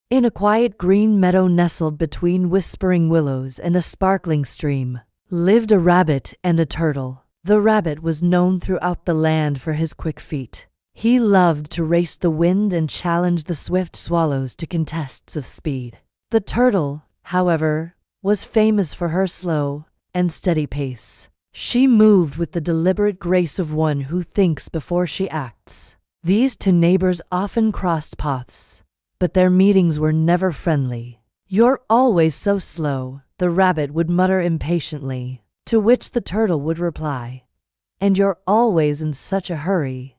In a quiet green meadow nestled between whispering willows and a sparkling stream, lived a rabbit and a turtle. The rabbit was known throughout the land for his quick feet. He loved to race the wind and challenge the swift swallows to contests of speed. The turtle, however, was famous for her slow and steady pace. She moved with the deliberate grace of one who thinks before she acts. These two neighbors often crossed paths, but their meetings were never friendly. "You're always so slow," the rabbit would mutter impatiently, to which the turtle would reply, "And you're always in such a hurry."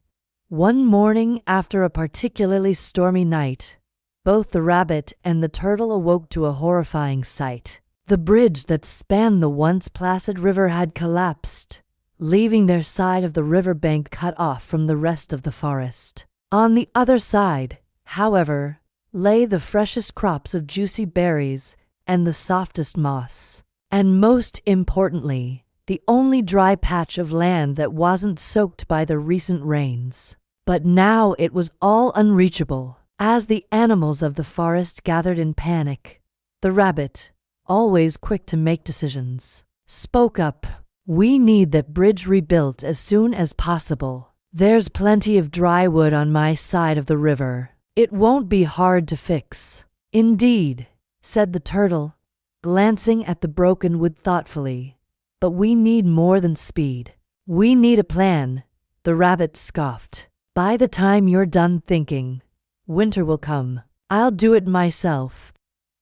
One morning after a particularly stormy night, both the rabbit and the turtle awoke to a horrifying sight. The bridge that spanned the once placid river had collapsed, leaving their side of the river bank cut off from the rest of the forest. On the other side, however, lay the freshest crops of juicy berries and the softest moss, and most importantly, the only dry patch of land that wasn't soaked by the recent rains. But now it was all unreachable. As the animals of the forest gathered in panic, the rabbit, always quick to make decisions, spoke up. "We need that bridge rebuilt as soon as possible. There's plenty of dry wood on my side of the river. It won't be hard to fix." "Indeed," said the turtle, glancing at the broken wood thoughtfully. "But we need more than speed. We need a plan," the rabbit scoffed. "By the time you're done thinking, winter will come. I'll do it myself."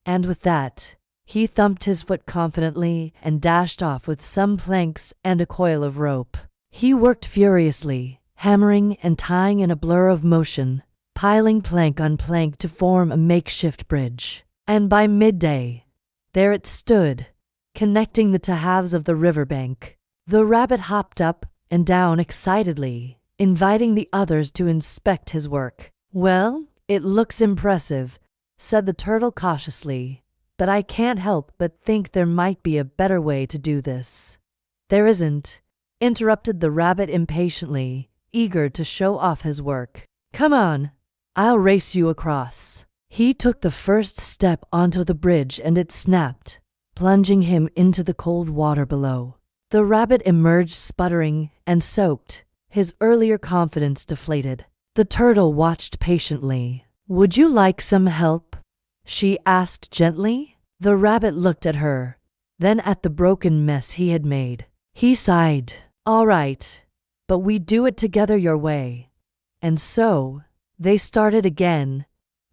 And with that, he thumped his foot confidently and dashed off with some planks and a coil of rope. He worked furiously, hammering and tying in a blur of motion, piling plank on plank to form a makeshift bridge. And by midday, there it stood, connecting the two halves of the riverbank. The rabbit hopped up and down excitedly, inviting the others to inspect his work. "Well, it looks impressive," said the turtle cautiously, "but I can't help but think there might be a better way to do this." "There isn't," interrupted the rabbit impatiently, eager to show off his work. "Come on, I'll race you across." He took the first step onto the bridge and it snapped, plunging him into the cold water below. The rabbit emerged sputtering and soaked, his earlier confidence deflated. The turtle watched patiently. "Would you like some help?" she asked gently. The rabbit looked at her, then at the broken mess he had made. He sighed. "All right, but we do it together your way." And so, they started again,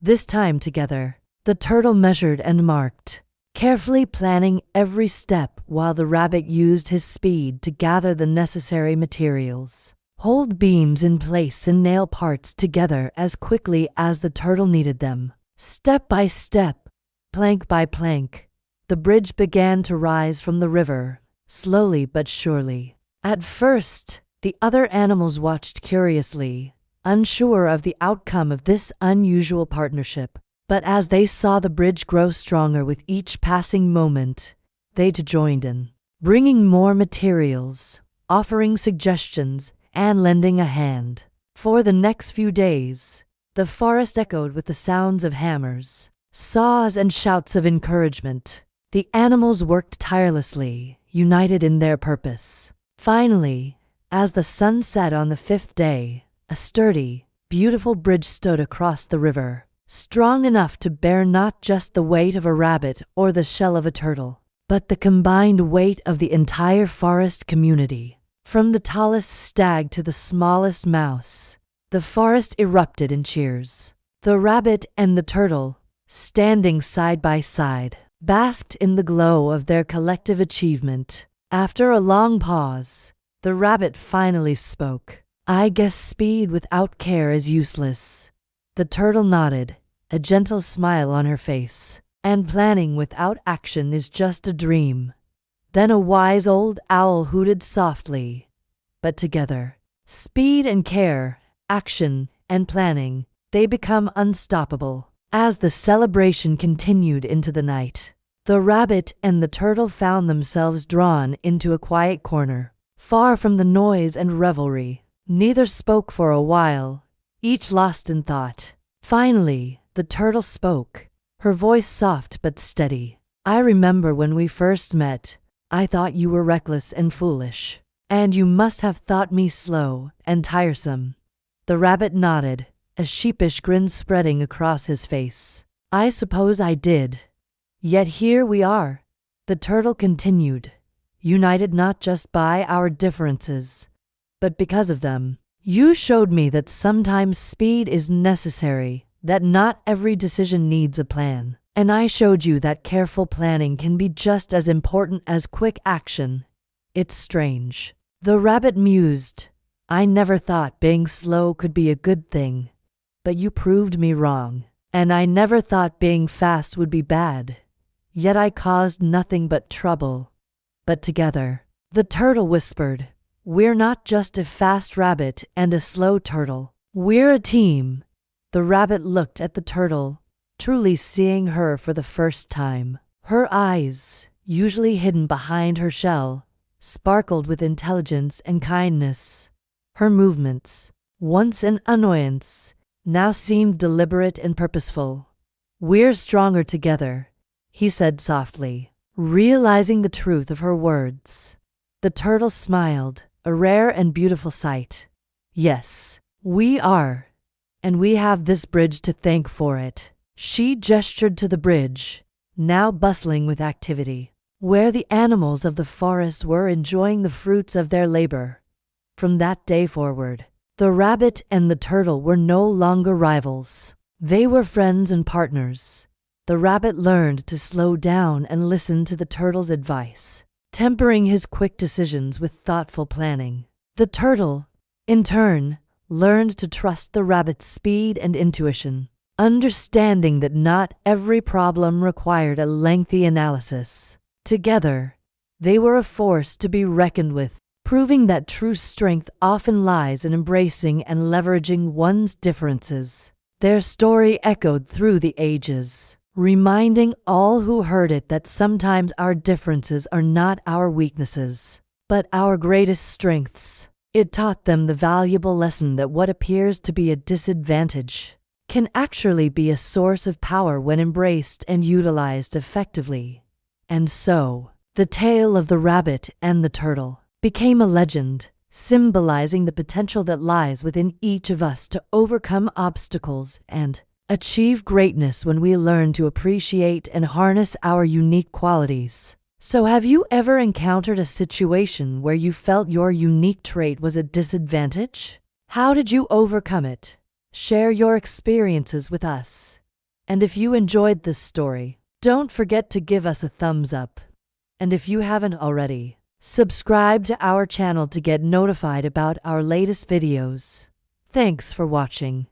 this time together. The turtle measured and marked, carefully planning every step while the rabbit used his speed to gather the necessary materials, hold beams in place and nail parts together as quickly as the turtle needed them. Step by step, plank by plank, the bridge began to rise from the river, slowly but surely. At first, the other animals watched curiously, unsure of the outcome of this unusual partnership. But as they saw the bridge grow stronger with each passing moment, they too joined in, bringing more materials, offering suggestions, and lending a hand. For the next few days, the forest echoed with the sounds of hammers, saws, and shouts of encouragement. The animals worked tirelessly, united in their purpose. Finally, as the sun set on the fifth day, a sturdy, beautiful bridge stood across the river, strong enough to bear not just the weight of a rabbit or the shell of a turtle, but the combined weight of the entire forest community. From the tallest stag to the smallest mouse, the forest erupted in cheers. The rabbit and the turtle, standing side by side, basked in the glow of their collective achievement. After a long pause, the rabbit finally spoke. "I guess speed without care is useless." The turtle nodded, a gentle smile on her face. "And planning without action is just a dream." Then a wise old owl hooted softly. But together, speed and care, action and planning, they become unstoppable. As the celebration continued into the night, the rabbit and the turtle found themselves drawn into a quiet corner, far from the noise and revelry. Neither spoke for a while, each lost in thought. Finally, the turtle spoke. her voice soft but steady. "I remember when we first met, I thought you were reckless and foolish. And you must have thought me slow and tiresome." The rabbit nodded, a sheepish grin spreading across his face. "I suppose I did. Yet here we are," the turtle continued, "united not just by our differences, but because of them. You showed me that sometimes speed is necessary, that not every decision needs a plan. And I showed you that careful planning can be just as important as quick action. It's strange." The rabbit mused. "I never thought being slow could be a good thing, but you proved me wrong. And I never thought being fast would be bad, yet I caused nothing but trouble. But together," the turtle whispered, "we're not just a fast rabbit and a slow turtle. We're a team." The rabbit looked at the turtle, truly seeing her for the first time. Her eyes, usually hidden behind her shell, sparkled with intelligence and kindness. Her movements, once an annoyance, now seemed deliberate and purposeful. "We're stronger together," he said softly, realizing the truth of her words. The turtle smiled, a rare and beautiful sight. "Yes, we are. And we have this bridge to thank for it." She gestured to the bridge, now bustling with activity, where the animals of the forest were enjoying the fruits of their labor. From that day forward, the rabbit and the turtle were no longer rivals. They were friends and partners. The rabbit learned to slow down and listen to the turtle's advice, tempering his quick decisions with thoughtful planning. The turtle, in turn, learned to trust the rabbit's speed and intuition, understanding that not every problem required a lengthy analysis. Together, they were a force to be reckoned with, proving that true strength often lies in embracing and leveraging one's differences. Their story echoed through the ages, reminding all who heard it that sometimes our differences are not our weaknesses, but our greatest strengths. It taught them the valuable lesson that what appears to be a disadvantage can actually be a source of power when embraced and utilized effectively. And so, the tale of the rabbit and the turtle became a legend, symbolizing the potential that lies within each of us to overcome obstacles and achieve greatness when we learn to appreciate and harness our unique qualities. So have you ever encountered a situation where you felt your unique trait was a disadvantage? How did you overcome it? Share your experiences with us. And if you enjoyed this story, don't forget to give us a thumbs up. And if you haven't already, subscribe to our channel to get notified about our latest videos. Thanks for watching.